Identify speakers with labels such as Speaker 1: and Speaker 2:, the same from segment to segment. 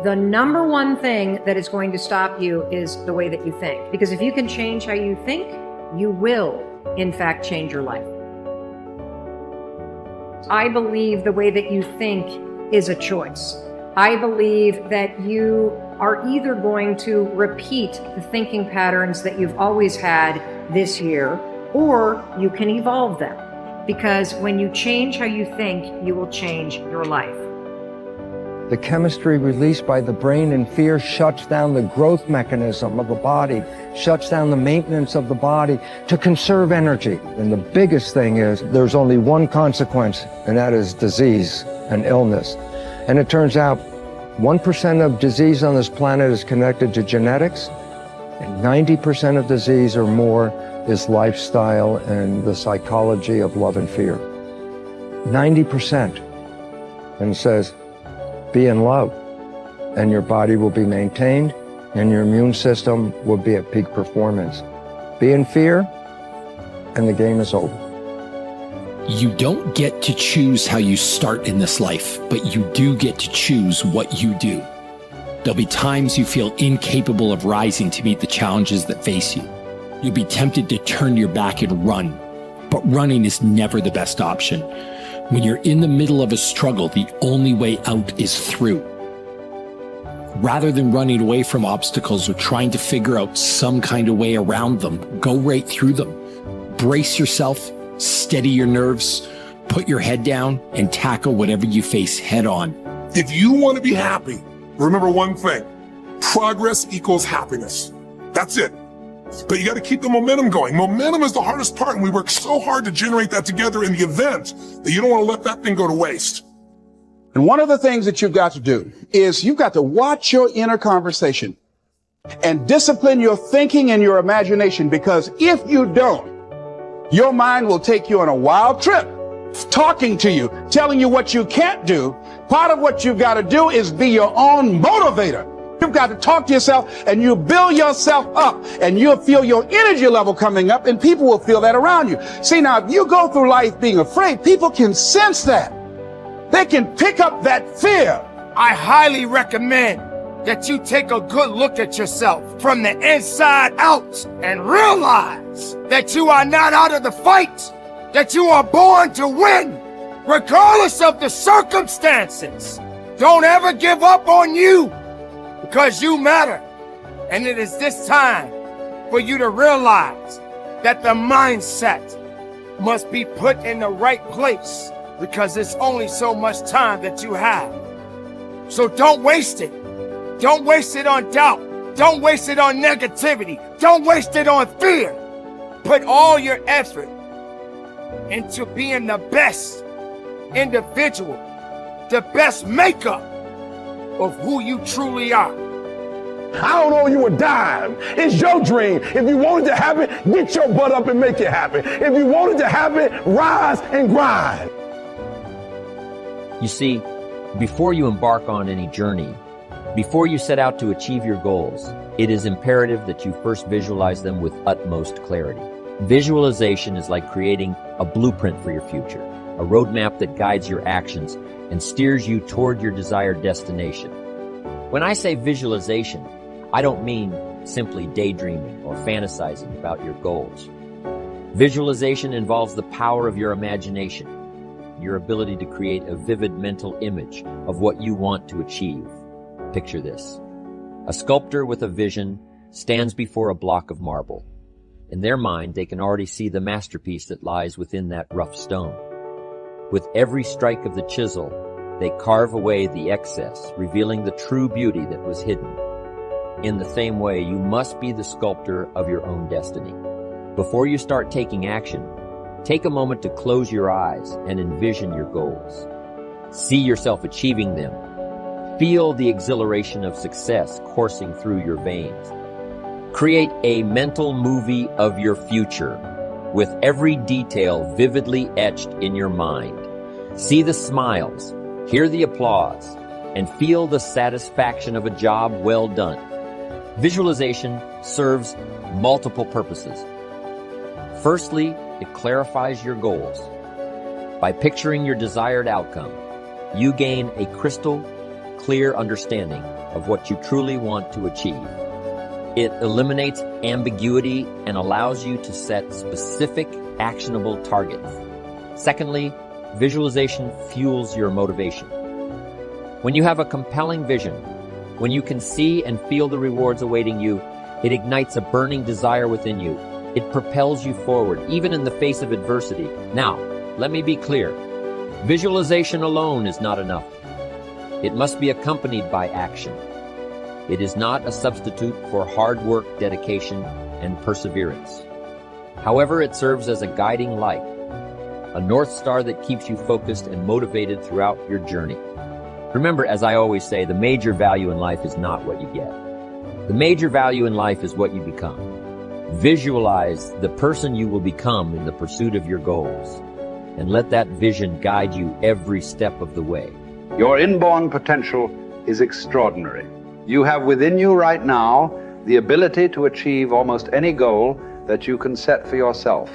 Speaker 1: The number one thing that is going to stop you is the way that you think. Because if you can change how you think, you will, in fact, change your life. I believe the way that you think is a choice. I believe that you are either going to repeat the thinking patterns that you've always had this year, or you can evolve them. Because when you change how you think, you will change your life.
Speaker 2: The chemistry released by the brain in fear shuts down the growth mechanism of the body, shuts down the maintenance of the body to conserve energy. And the biggest thing is there's only one consequence, and that is disease and illness. And it turns out 1% of disease on this planet is connected to genetics, and 90% of disease or more is lifestyle and the psychology of love and fear. 90%. And it says, be in love, and your body will be maintained, and your immune system will be at peak performance. Be in fear, and the game is over.
Speaker 3: You don't get to choose how you start in this life, but you do get to choose what you do. There'll be times you feel incapable of rising to meet the challenges that face you. You'll be tempted to turn your back and run, but running is never the best option. When you're in the middle of a struggle, the only way out is through. Rather than running away from obstacles or trying to figure out some kind of way around them, go right through them. Brace yourself, steady your nerves, put your head down, and tackle whatever you face head on.
Speaker 4: If you want to be happy, remember one thing: progress equals happiness. That's it. But you got to keep the momentum going. Momentum is the hardest part, and we work so hard to generate that together in the event that you don't want to let that thing go to waste.
Speaker 5: And one of the things that you've got to do is you've got to watch your inner conversation and discipline your thinking and your imagination, because if you don't, your mind will take you on a wild trip, talking to you, telling you what you can't do. Part of what you've got to do is be your own motivator. You've got to talk to yourself, and you build yourself up, and you'll feel your energy level coming up, and people will feel that around you. See, now, if you go through life being afraid, people can sense that. They can pick up that fear.
Speaker 6: I highly recommend that you take a good look at yourself from the inside out and realize that you are not out of the fight, that you are born to win, regardless of the circumstances. Don't ever give up on you, because you matter. And it is this time for you to realize that the mindset must be put in the right place, because it's only so much time that you have. So don't waste it. Don't waste it on doubt. Don't waste it on negativity. Don't waste it on fear. Put all your effort into being the best individual, the best makeup of who you truly are.
Speaker 7: I don't owe you a dime. It's your dream. If you want it to happen, get your butt up and make it happen. If you want it to happen, rise and grind.
Speaker 8: You see, before you embark on any journey, before you set out to achieve your goals, it is imperative that you first visualize them with utmost clarity. Visualization is like creating a blueprint for your future, a roadmap that guides your actions and steers you toward your desired destination. When I say visualization, I don't mean simply daydreaming or fantasizing about your goals. Visualization involves the power of your imagination, your ability to create a vivid mental image of what you want to achieve. Picture this. A sculptor with a vision stands before a block of marble. In their mind, they can already see the masterpiece that lies within that rough stone. With every strike of the chisel, they carve away the excess, revealing the true beauty that was hidden. In the same way, you must be the sculptor of your own destiny. Before you start taking action, take a moment to close your eyes and envision your goals. See yourself achieving them. Feel the exhilaration of success coursing through your veins. Create a mental movie of your future, with every detail vividly etched in your mind. See the smiles, hear the applause, and feel the satisfaction of a job well done. Visualization serves multiple purposes. Firstly, it clarifies your goals. By picturing your desired outcome, you gain a crystal clear understanding of what you truly want to achieve. It eliminates ambiguity and allows you to set specific, actionable targets. Secondly, visualization fuels your motivation. When you have a compelling vision, when you can see and feel the rewards awaiting you, it ignites a burning desire within you. It propels you forward, even in the face of adversity. Now, let me be clear. Visualization alone is not enough. It must be accompanied by action. It is not a substitute for hard work, dedication, and perseverance. However, it serves as a guiding light, a North Star that keeps you focused and motivated throughout your journey. Remember, as I always say, the major value in life is not what you get. The major value in life is what you become. Visualize the person you will become in the pursuit of your goals, and let that vision guide you every step of the way.
Speaker 9: Your inborn potential is extraordinary. You have within you right now the ability to achieve almost any goal that you can set for yourself.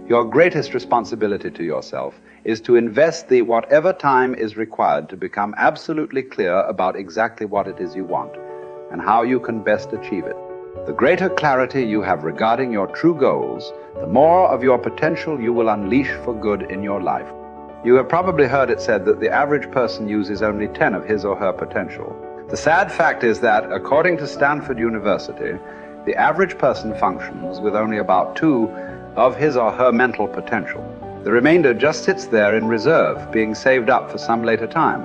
Speaker 9: Your greatest responsibility to yourself is to invest the whatever time is required to become absolutely clear about exactly what it is you want and how you can best achieve it. The greater clarity you have regarding your true goals, the more of your potential you will unleash for good in your life. You have probably heard it said that the average person uses only 10 of his or her potential. The sad fact is that, according to Stanford University, the average person functions with only about 2 of his or her mental potential. The remainder just sits there in reserve, being saved up for some later time.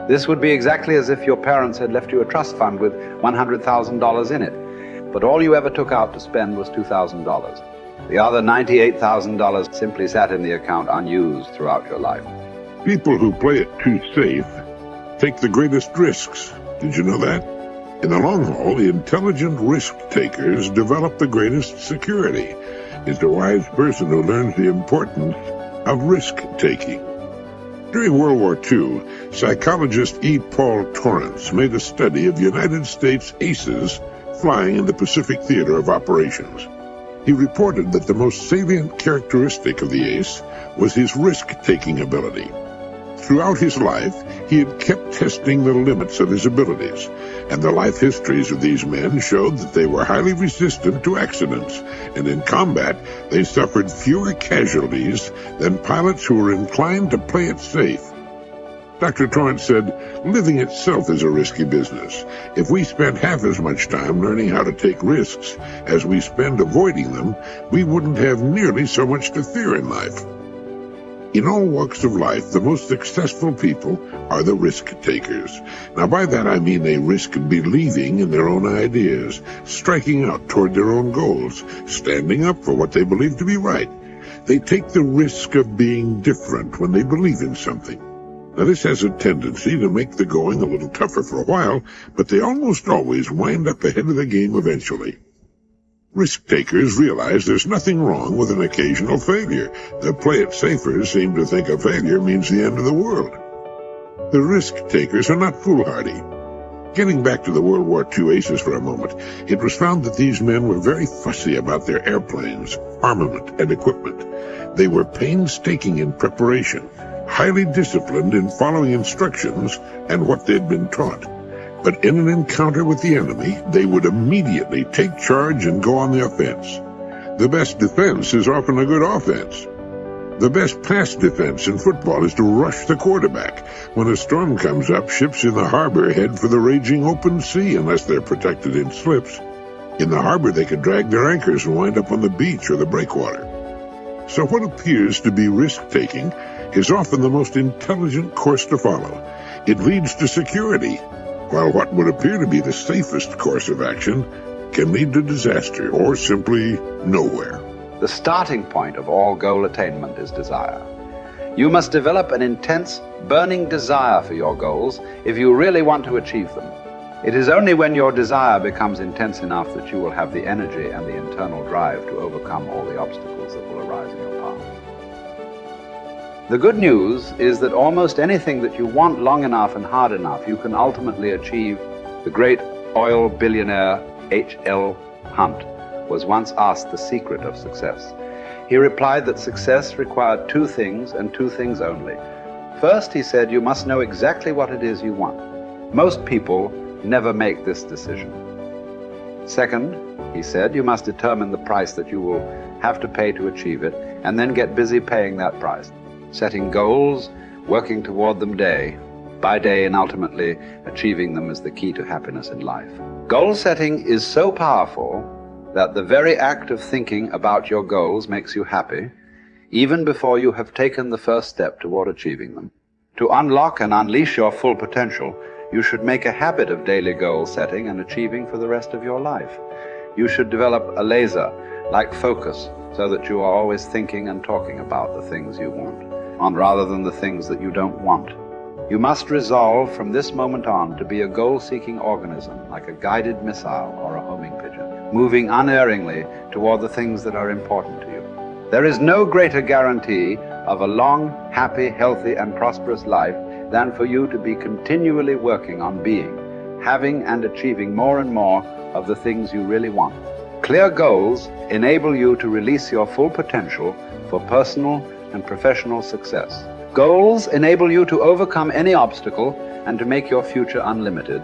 Speaker 9: This would be exactly as if your parents had left you a trust fund with $100,000 in it, but all you ever took out to spend was $2,000. The other $98,000 simply sat in the account unused throughout your life.
Speaker 4: People who play it too safe take the greatest risks. Did you know that? In the long haul, the intelligent risk takers develop the greatest security. It's a wise person who learns the importance of risk-taking. During World War II, psychologist E. Paul Torrance made a study of United States aces flying in the Pacific Theater of Operations. He reported that the most salient characteristic of the ace was his risk-taking ability. Throughout his life, he had kept testing the limits of his abilities, and the life histories of these men showed that they were highly resistant to accidents, and in combat, they suffered fewer casualties than pilots who were inclined to play it safe. Dr. Torrance said, living itself is a risky business. If we spent half as much time learning how to take risks as we spend avoiding them, we wouldn't have nearly so much to fear in life. In all walks of life, the most successful people are the risk takers. Now, by that I mean they risk believing in their own ideas, striking out toward their own goals, standing up for what they believe to be right. They take the risk of being different when they believe in something. Now, this has a tendency to make the going a little tougher for a while, but they almost always wind up ahead of the game eventually. Risk-takers realize there's nothing wrong with an occasional failure. The play-it-safers seem to think a failure means the end of the world. The risk-takers are not foolhardy. Getting back to the World War II aces for a moment, it was found that these men were very fussy about their airplanes, armament, and equipment. They were painstaking in preparation, highly disciplined in following instructions and what they'd been taught. But in an encounter with the enemy, they would immediately take charge and go on the offense. The best defense is often a good offense. The best pass defense in football is to rush the quarterback. When a storm comes up, ships in the harbor head for the raging open sea unless they're protected in slips. In the harbor, they could drag their anchors and wind up on the beach or the breakwater. So what appears to be risk-taking is often the most intelligent course to follow. It leads to security, while what would appear to be the safest course of action can lead to disaster or simply nowhere.
Speaker 9: The starting point of all goal attainment is desire. You must develop an intense, burning desire for your goals if you really want to achieve them. It is only when your desire becomes intense enough that you will have the energy and the internal drive to overcome all the obstacles that will arise in your path. The good news is that almost anything that you want long enough and hard enough, you can ultimately achieve. The great oil billionaire H.L. Hunt was once asked the secret of success. He replied that success required 2 things and 2 things only. First, he said, you must know exactly what it is you want. Most people never make this decision. Second, he said, you must determine the price that you will have to pay to achieve it, and then get busy paying that price, setting goals, working toward them day by day, and ultimately achieving them is the key to happiness in life. Goal setting is so powerful that the very act of thinking about your goals makes you happy, even before you have taken the first step toward achieving them. To unlock and unleash your full potential, you should make a habit of daily goal setting and achieving for the rest of your life. You should develop a laser-like focus so that you are always thinking and talking about the things you want, rather than the things that you don't want. You must resolve from this moment on to be a goal-seeking organism, like a guided missile or a homing pigeon, moving unerringly toward the things that are important to you. There is no greater guarantee of a long, happy, healthy, and prosperous life than for you to be continually working on being, having, and achieving more and more of the things you really want. Clear goals enable you to release your full potential for personal and professional success. Goals enable you to overcome any obstacle and to make your future unlimited.